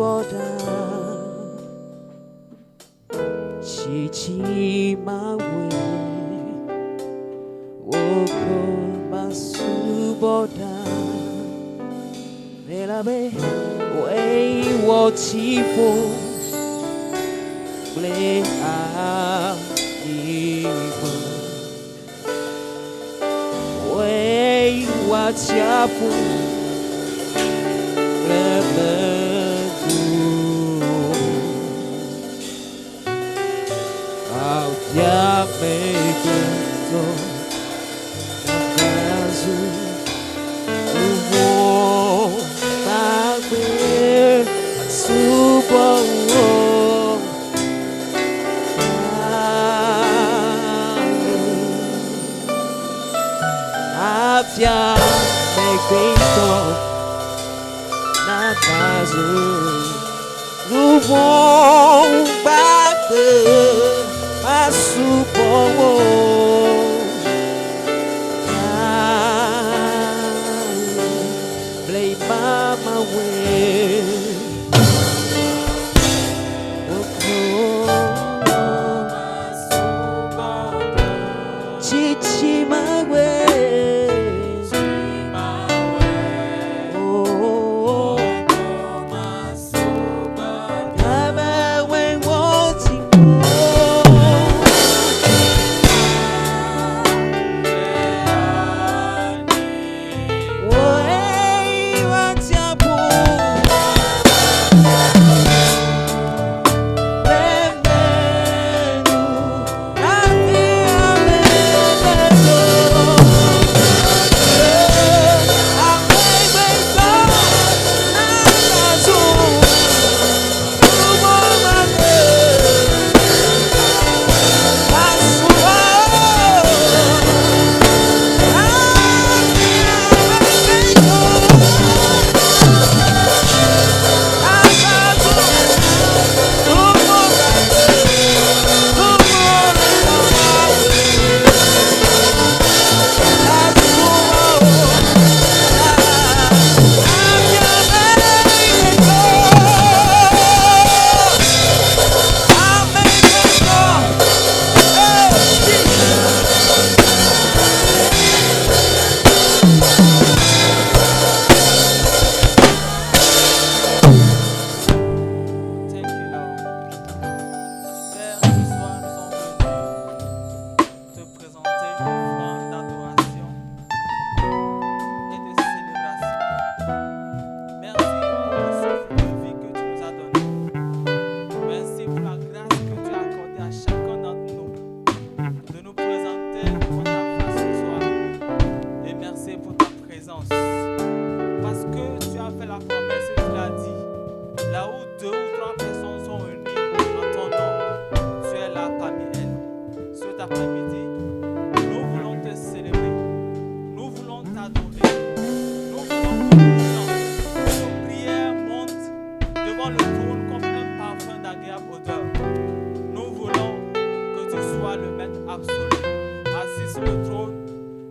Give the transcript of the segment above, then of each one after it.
suboda chichi mawe woko masuboda Nelabe way wochipo ble ibo way wachipo lebedu out ya mego nakazu Super Afia Mekwito Nakazu Luvon Babe Asupo Blame Mama way Chichi my way, oh, I'm away watching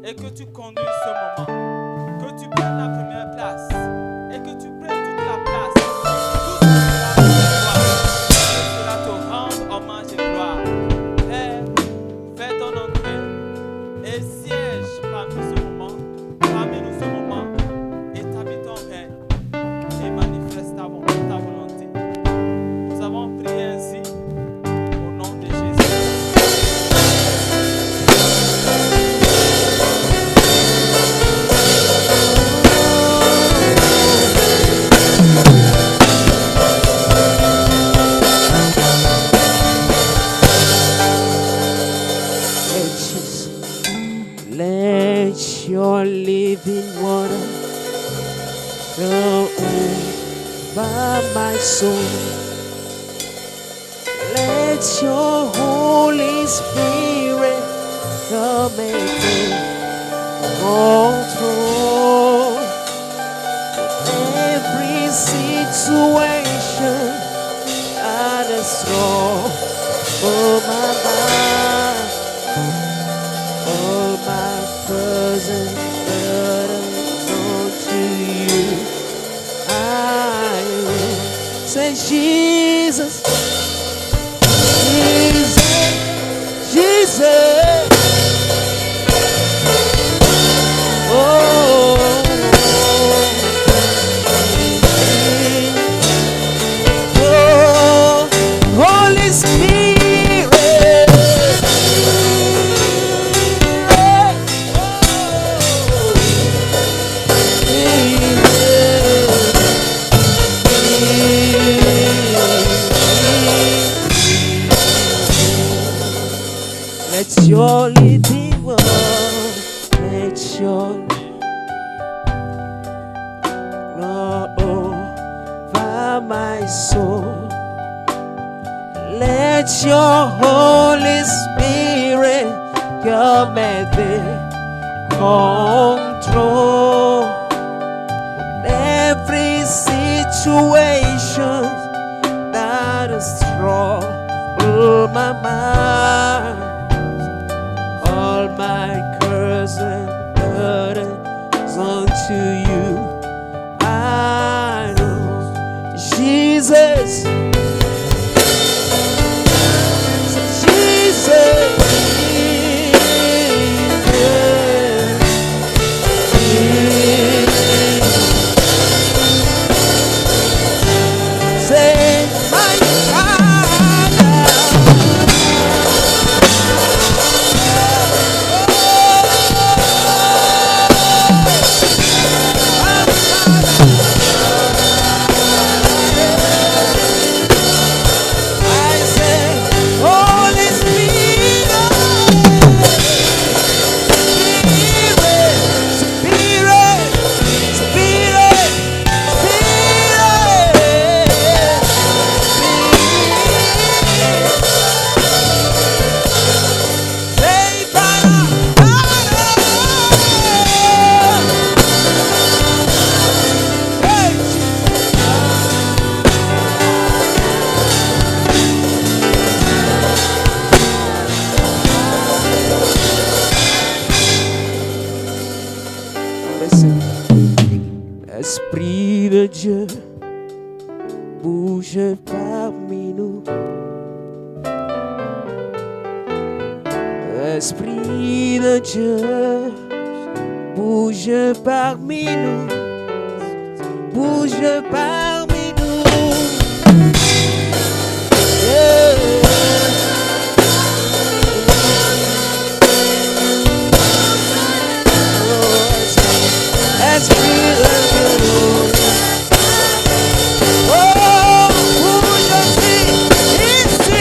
et que tu conduis ce moment, que tu prennes la première place et que tu prennes toute la place. Tout cela te rende hommage et gloire. Père, fais ton entrée et siège parmi nous ce moment, établis ton règne et manifeste ta volonté. Nous avons prié ainsi au nom de Jésus. Let your living water flow over my soul. Let your Holy Spirit come and take control. Every situation I destroy for my mind. All my present burdens onto you. I will Say Jesus, Jesus, Jesus. Oh, oh, Holy Spirit. Let your living word, let your flow over my soul. Let your Holy Spirit come and take control. Every situation that is trouble my mind, all my cares and burdens unto you. I know Jesus, Jesus, say my Father. I say, Holy Spirit, Spirit, Spirit, Spirit. Say, Father, listen. Esprit de Dieu, bouge parmi nous. Esprit de Dieu, bouge parmi nous. Bouge parmi nous. Yeah. Esprit de Dieu. Oh, bouge ici.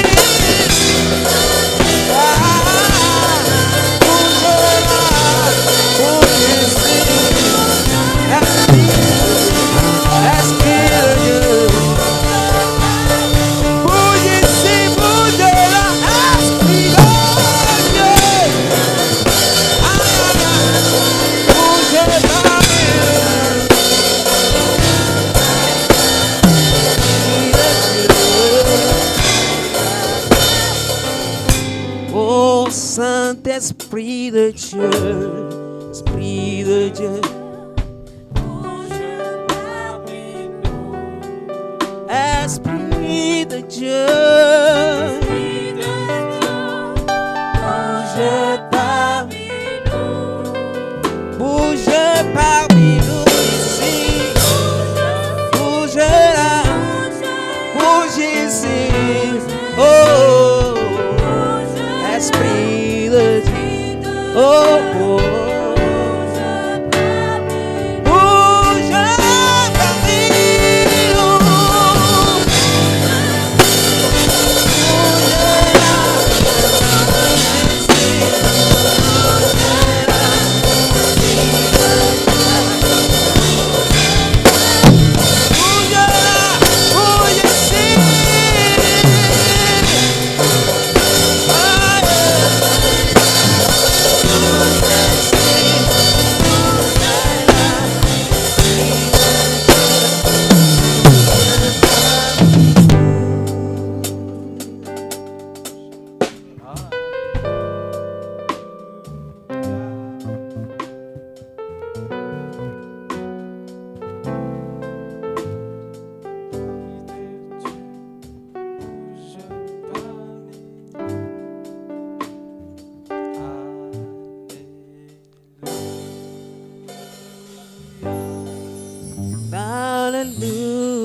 Oh, Saint-Esprit de Dieu, Esprit de Dieu, Esprit de Dieu, bouge parmi nous ici, bouge là, bouge ici, oh, Esprit de Dieu, oh, oh. Alléluia.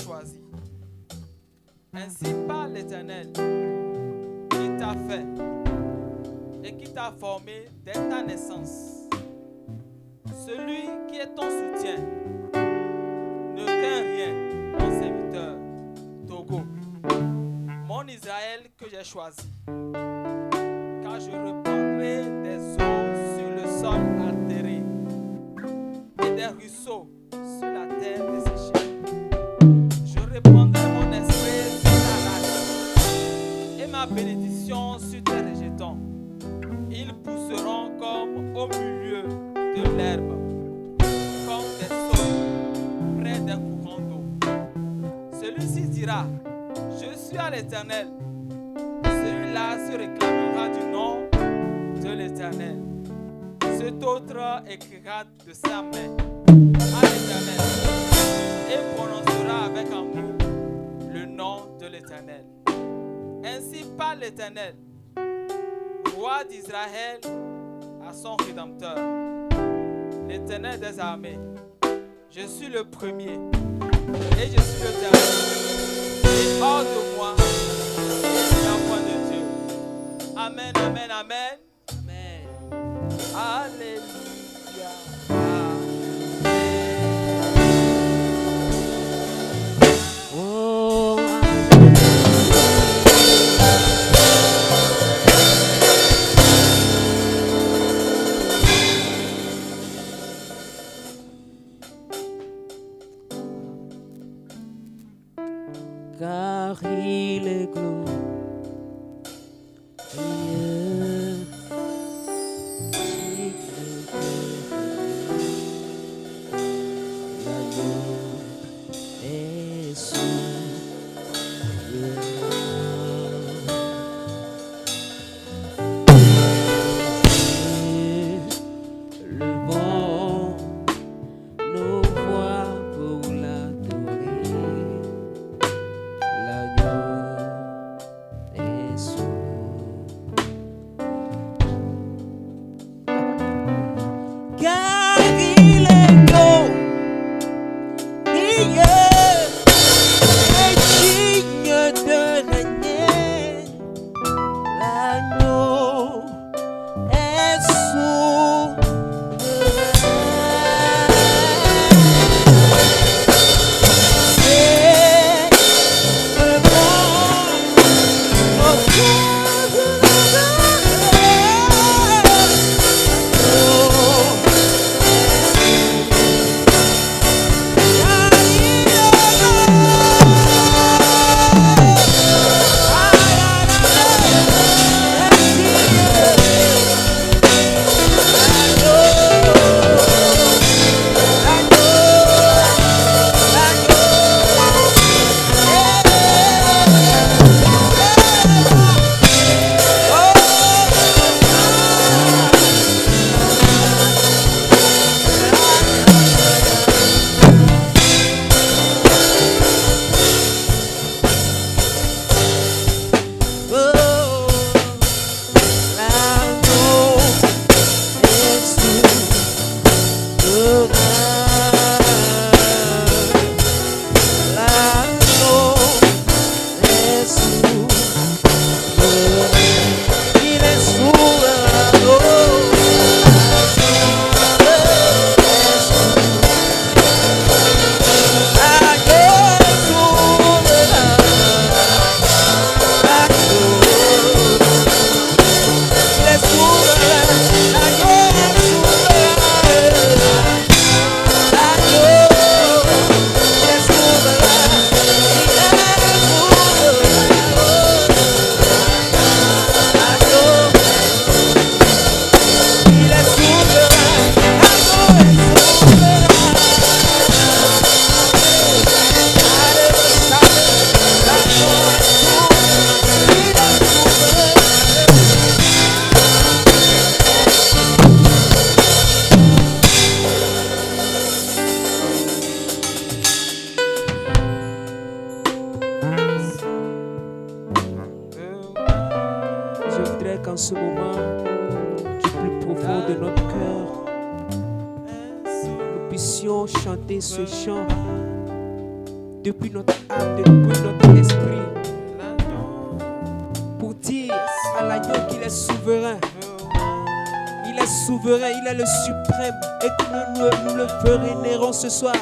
choisi. Ainsi parle l'Éternel qui t'a fait et qui t'a formé dès ta naissance. Celui qui est ton soutien, ne crains rien, mon serviteur, Togo, mon Israël que j'ai choisi. Car je répandrai des eaux sur le sol altéré et des ruisseaux sur la terre desséchée. Je répandrai mon esprit sur ta race et ma bénédiction sur tes rejetons. Ils pousseront comme au milieu de l'herbe, comme des saules près d'un courant d'eau. Celui-ci dira, je suis à l'Éternel. Celui-là se réclamera du nom de l'Éternel. Cet autre écrira de sa main à l'Éternel et prononcera avec amour le nom de l'Éternel. Ainsi parle l'Éternel, roi d'Israël, à son Rédempteur, l'Éternel des armées. Je suis le premier et je suis le dernier. Et hors de moi, il n'y a point de Dieu. Amen, amen, amen. Amen. Alléluia. Oh, car il est glorieux, l'agneau est souverain. Levons nos voix pour l'adorer. L'agneau est souverain. Car il est glorieux et digne de régner. L'agneau est qu'en ce moment, du plus profond de notre cœur, nous puissions chanter ce chant depuis notre âme, depuis notre esprit, l'agneau pour dire à l'agneau qu'il est souverain. souverain. Il est souverain, il est le suprême. Et que nous le vénérons ce soir.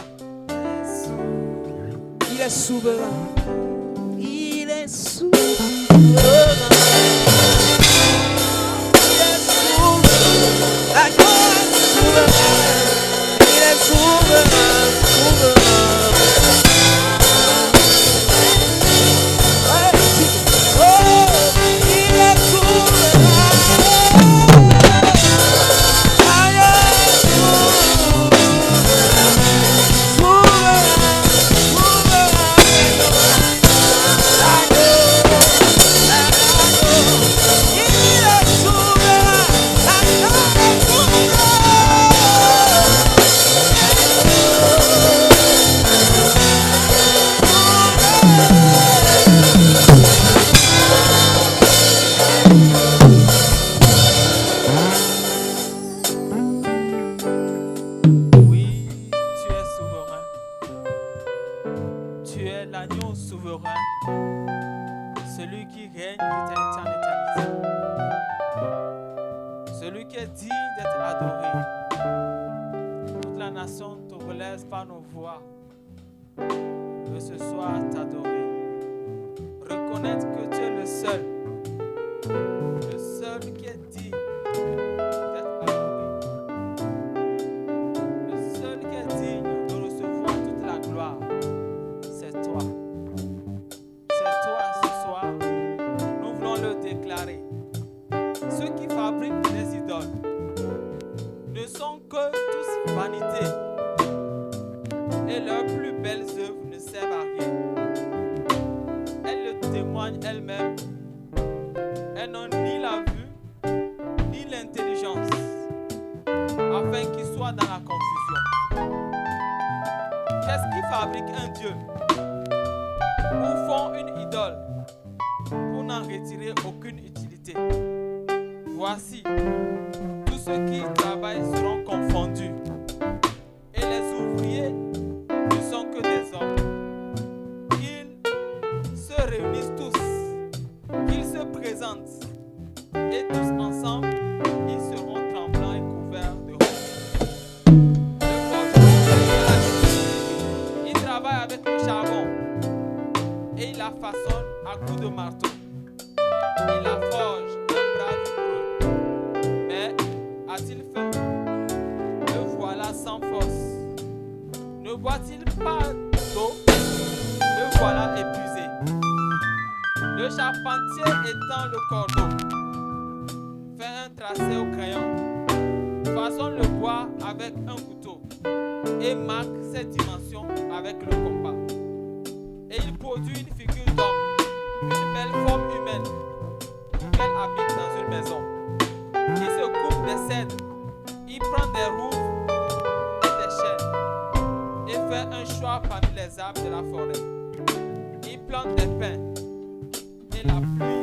Il est souverain. Il est souverain. Il est souverain. L'agneau est souverain. Il est souverain, souverain. Oui, tu es souverain. Tu es l'agneau souverain. Celui qui règne d'éternité en éternité. Celui qui est digne d'être adoré. Toute la nation togolaise par nos voix veut ce soir t'adorer. Reconnaître que tu es le seul qui est digne d'être adoré. Le seul qui est digne de recevoir toute la gloire, c'est toi. C'est toi ce soir. Nous voulons le déclarer. Ceux qui fabriquent des idoles ne sont que tous vanité. Et leurs plus belles œuvres ne servent à rien. Elles le témoignent elles-mêmes. Elles n'ont ni la vue, ni l'intelligence, afin qu'ils soient dans la confusion. Qu'est-ce qui fabrique un Dieu ou font une idole pour n'en retirer aucune utilité? Voici, tous ceux qui travaillent seront confondus, et les ouvriers ne sont que des hommes. Qu'ils se réunissent tous, qu'ils se présentent, et tous ensemble, ils seront tremblants et couverts de honte. Il travaille avec le charbon et il la façonne à coups de marteau. Il la forge un bras vigoureux. Mais a-t-il faim? Le voilà sans force. Ne boit-il pas d'eau? Le voilà épuisé. Le charpentier étend le cordeau, fait un tracé au crayon, façonne le bois avec un couteau et marque ses dimensions avec le compas. Et il produit une figure d'homme, une belle forme humaine, qu'elle habite dans une maison. Il se coupe des cèdres, il prend des roues et des chênes et fait un choix parmi les arbres de la forêt. Il plante des pins et la pluie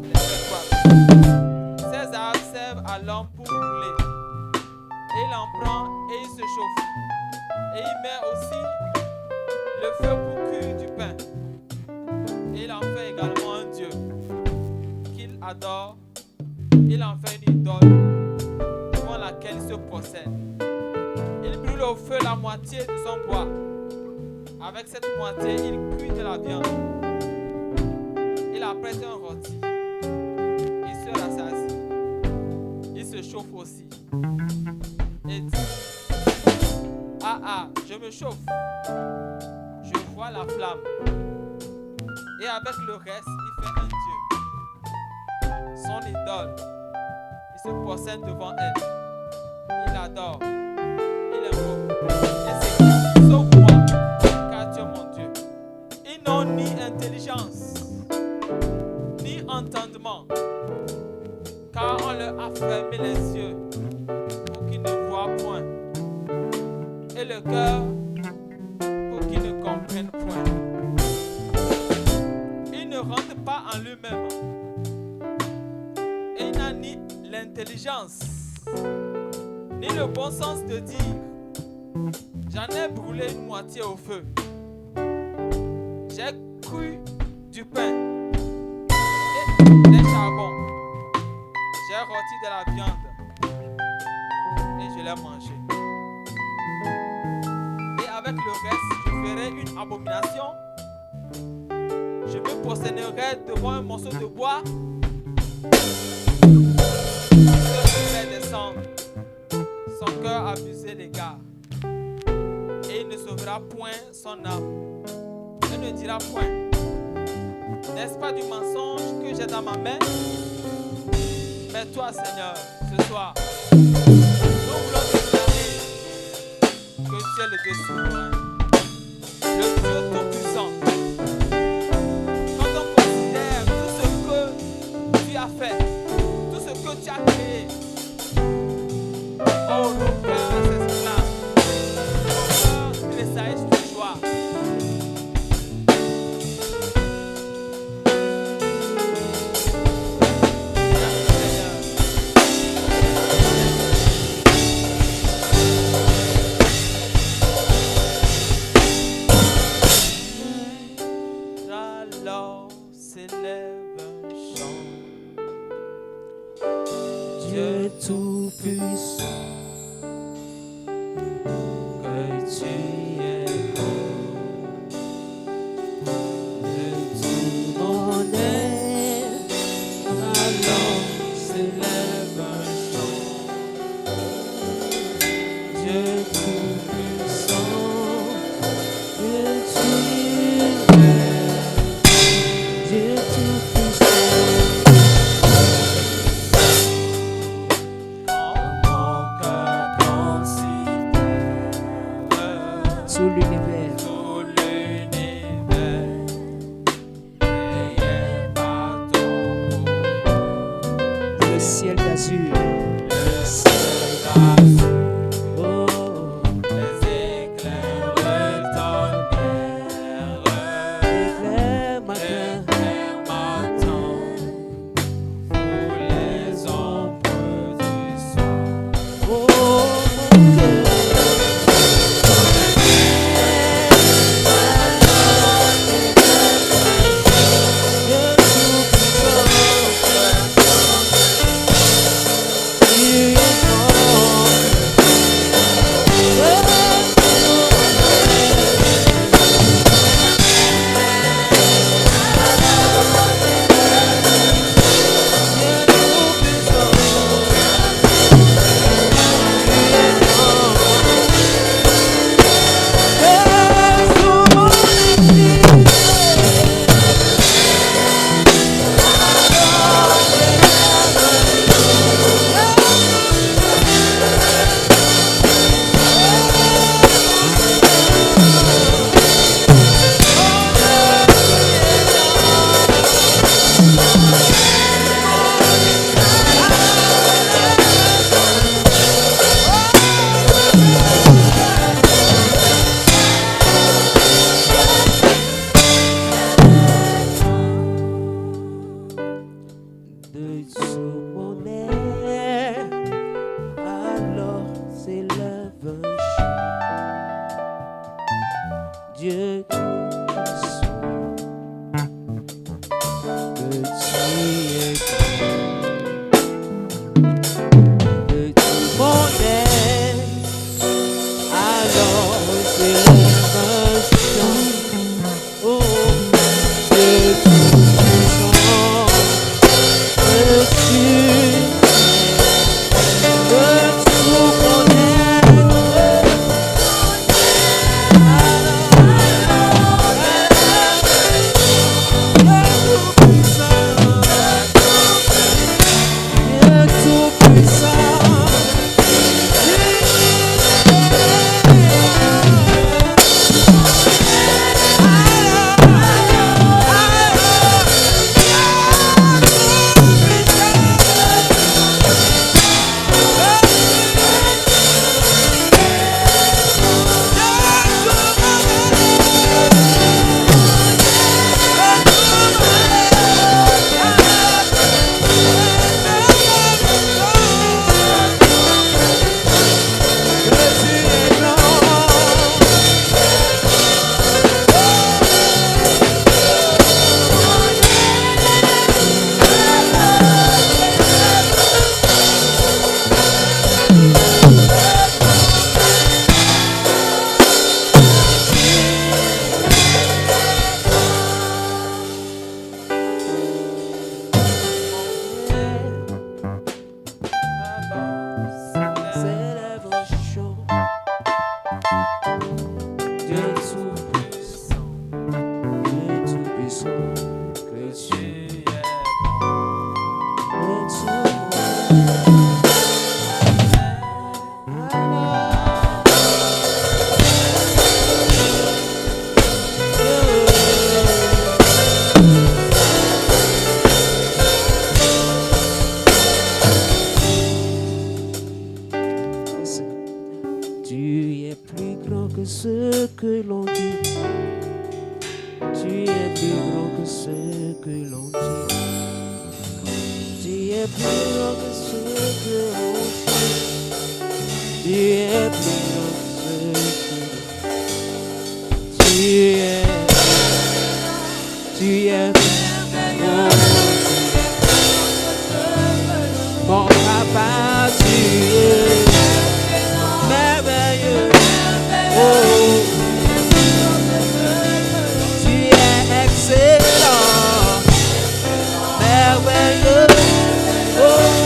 les fait croître. Ces arbres servent à l'homme pour brûler. Et il en prend et il se chauffe. Et il met aussi le feu pour cuire du pain. Et il en fait également un Dieu qu'il adore. Il en fait une idole devant laquelle il se procède. Il brûle au feu la moitié de son bois. Avec cette moitié, il cuit de la viande. Il apprête un rôti. Il se rassasie. Il se chauffe aussi. Et dit: ah, je me chauffe. Je vois la flamme. Et avec le reste, il fait un Dieu. Son idole. Il se procède devant elle. Il adore. Il invoque. Et s'écrie: sauve-moi, car tu es mon Dieu. Ils n'ont ni intelligence, ni entendement, car on leur a fermé les yeux pour qu'ils ne voient point, et le cœur pour qu'ils ne comprennent point. Ils ne rentrent pas en lui-même, et il n'a ni l'intelligence, ni le bon sens de dire: j'en ai brûlé une moitié au feu, j'ai cuit du pain et des charbons. J'ai rôti de la viande et je l'ai mangé. Et avec le reste, je ferai une abomination. Je me prosternerai devant un morceau de bois. Je vais descendre. Son cœur abusé l'égard. Et il ne sauvera point son âme. Il ne dira point. N'est-ce pas du mensonge que j'ai dans ma main? Mais toi, Seigneur, ce soir, nous voulons déclarer que tu es le Dieu souverain, le Dieu tout-puissant. Quand on considère tout ce que tu as fait, tout ce que tu as créé, oh, nos cœurs s'exclament, nos cœurs tressaillent de joie. Alors s'élève un chant. Dieu tout-puissant, que tu es beau de tout mon être. Alors s'élève un chant. Dieu tout-puissant, que tu es. Dieu tout-puissant, quand mon cœur considère Tout l'univers, créé par ton le ciel d'azur, le ciel d'azur, oh, les éclairs, le tonnerre, éclaire ma cœur, l'éclair matin, pour les ombres du soir. oh, mon cœur. De tout mon être, alors s'élève un chant. Dieu tout-puissant, que tu es grand. De tout mon être, alors s'élève un chant. Oh, Dieu tout-puissant, grand que ce que l'on dit. Tu es plus grand que ce que l'on dit. Tu es plus grand que ce que l'on dit. Tu es plus grand que ce que l'on dit. Tu es mon papa, tu es merveilleux. Oh, tu es excellent, merveilleux. Oh,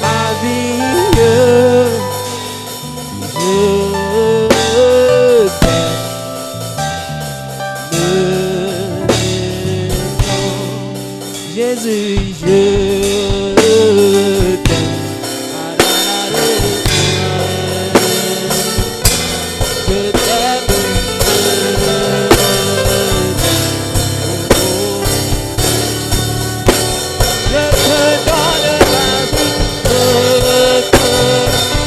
ma vie, Jésus, je t'aime. Je t'aime. Je te donne ma vie. Je te donne ma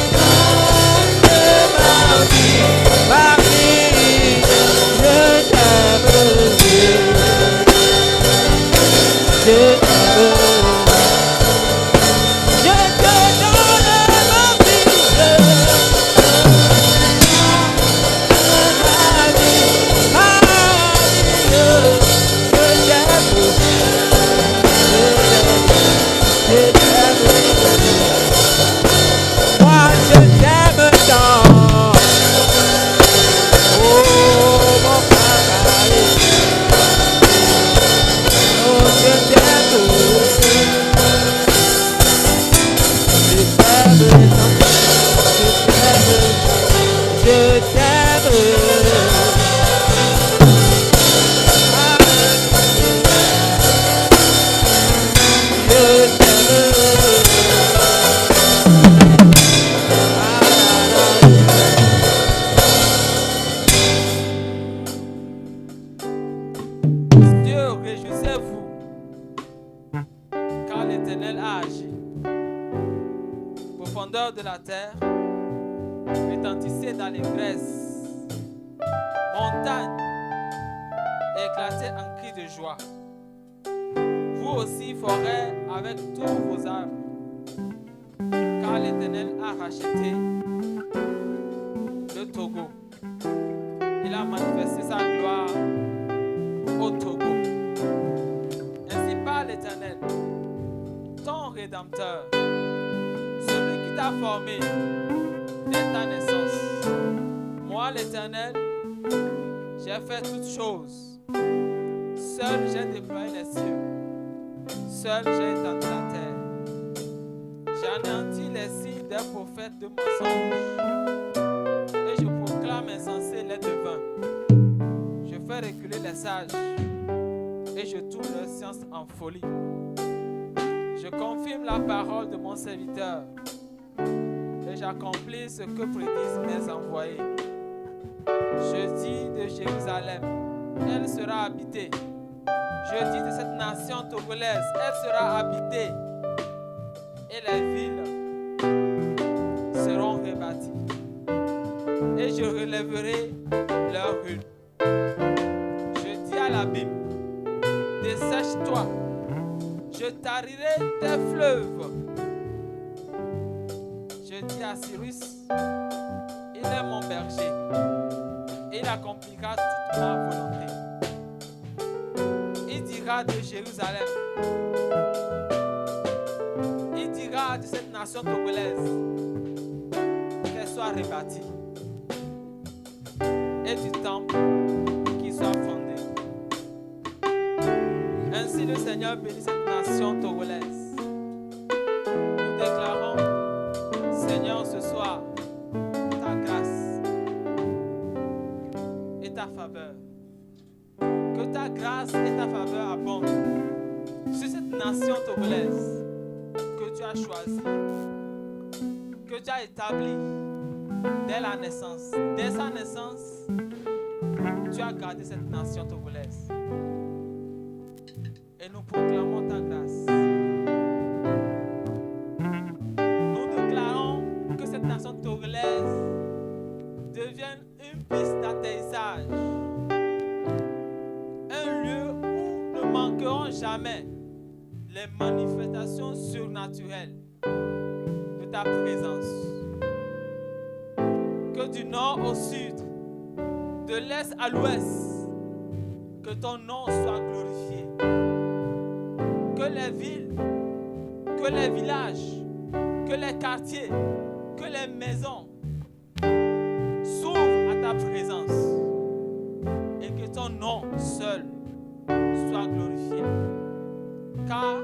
vie. Ma vie, je t'aime. Je Dieu, réjouissez-vous, car l'Éternel a agi. Profondeur de la terre, retentissez d'allégresse. Montagne, éclatez en cris de joie. Vous aussi, forêt, avec tous vos arbres, car l'Éternel a racheté le Togo. Il a manifesté sa gloire au Togo. Ainsi parle l'Éternel, ton Rédempteur, celui qui t'a formé dès ta naissance. Moi, l'Éternel, j'ai fait toutes choses. Seul j'ai déployé les cieux. Seul j'ai étendu la terre. J'ai anéanti les signes des prophètes de mensonges. Et je proclame insensé les devins. Je fais reculer les sages. Et je tourne leur science en folie. Je confirme la parole de mon serviteur. Et j'accomplis ce que prédisent mes envoyés. Je dis de Jérusalem, elle sera habitée. Je dis de cette nation togolaise, elle sera habitée. Et les villes seront rebâties. Et je relèverai leurs ruines. Je dis à l'abîme, dessèche-toi. Je tarirai tes fleuves. Je dis à Cyrus, il est mon berger. Il accomplira toute ma volonté. Il dira de Jérusalem, il dira de cette nation togolaise qu'elle soit rebâtie et du temple qu'il soit fondé. Ainsi le Seigneur bénit cette nation togolaise. Nous déclarons, Seigneur, ce soir, ta grâce et ta faveur. Que ta grâce et ta faveur abondent sur cette nation togolaise que tu as choisie, que tu as établie dès la naissance. Dès sa naissance, tu as gardé cette nation togolaise. Et nous proclamons ta grâce. Nous déclarons que cette nation togolaise devienne une piste d'atterrissage. Un lieu où ne manqueront jamais les manifestations surnaturelles de ta présence. Que du nord au sud, de l'est à l'ouest, que ton nom soit glorifié. Que les villes, que les villages, que les quartiers, que les maisons s'ouvrent à ta présence et que ton nom seul soit glorifié. Car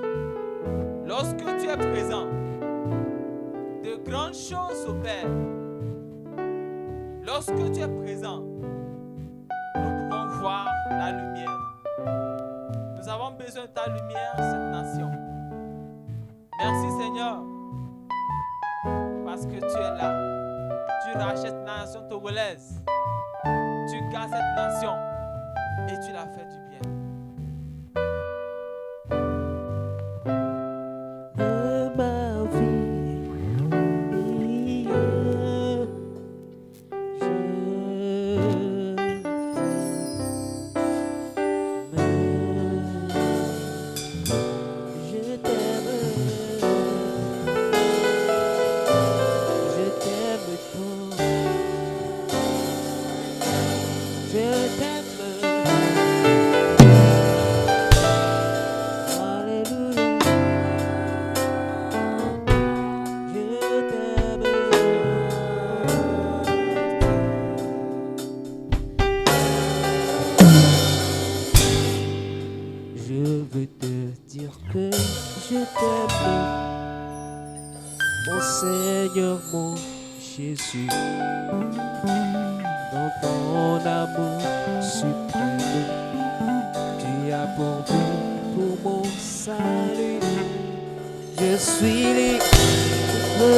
lorsque que tu es présent, de grandes choses s'opèrent. Lorsque tu es présent, nous pouvons voir la lumière. Nous avons besoin de ta lumière, cette nation. Merci Seigneur, parce que tu es là. Tu rachètes la nation togolaise. Tu gardes cette nation et tu la fais du bien. De ma vie, je t'aime, je t'aime tant, je t'aime. Alléluia, je t'aime. Je veux te dire que je t'aime, mon Seigneur, mon Jésus, dans ton amour suprême, tu as pourvu pour mon salut. Je suis libre de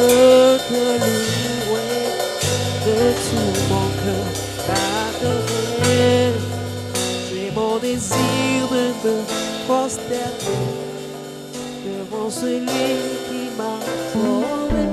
te louer, de tout mon cœur t'adorer. C'est mon désir de me prosterner devant celui qui m'a sauvé.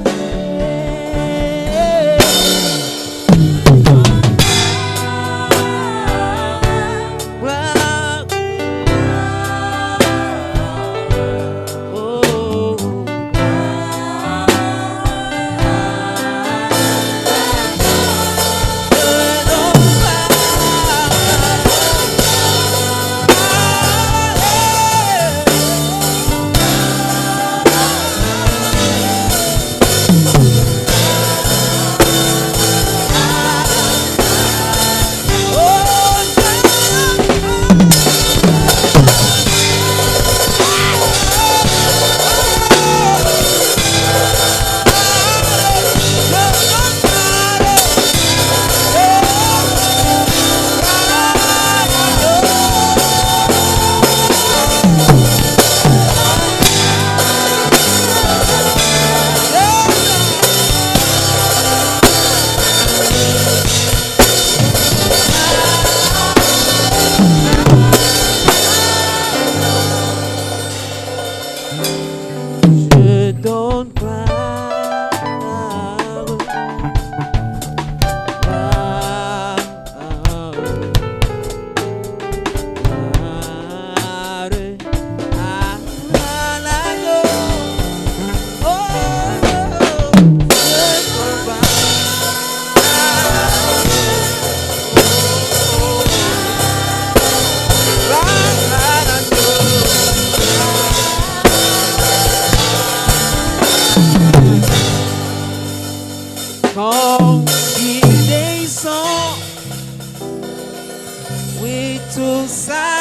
Je donne gloire, à l'agneau. Oh, je donne gloire à l'agneau. Quand il descend, oui, tout ça.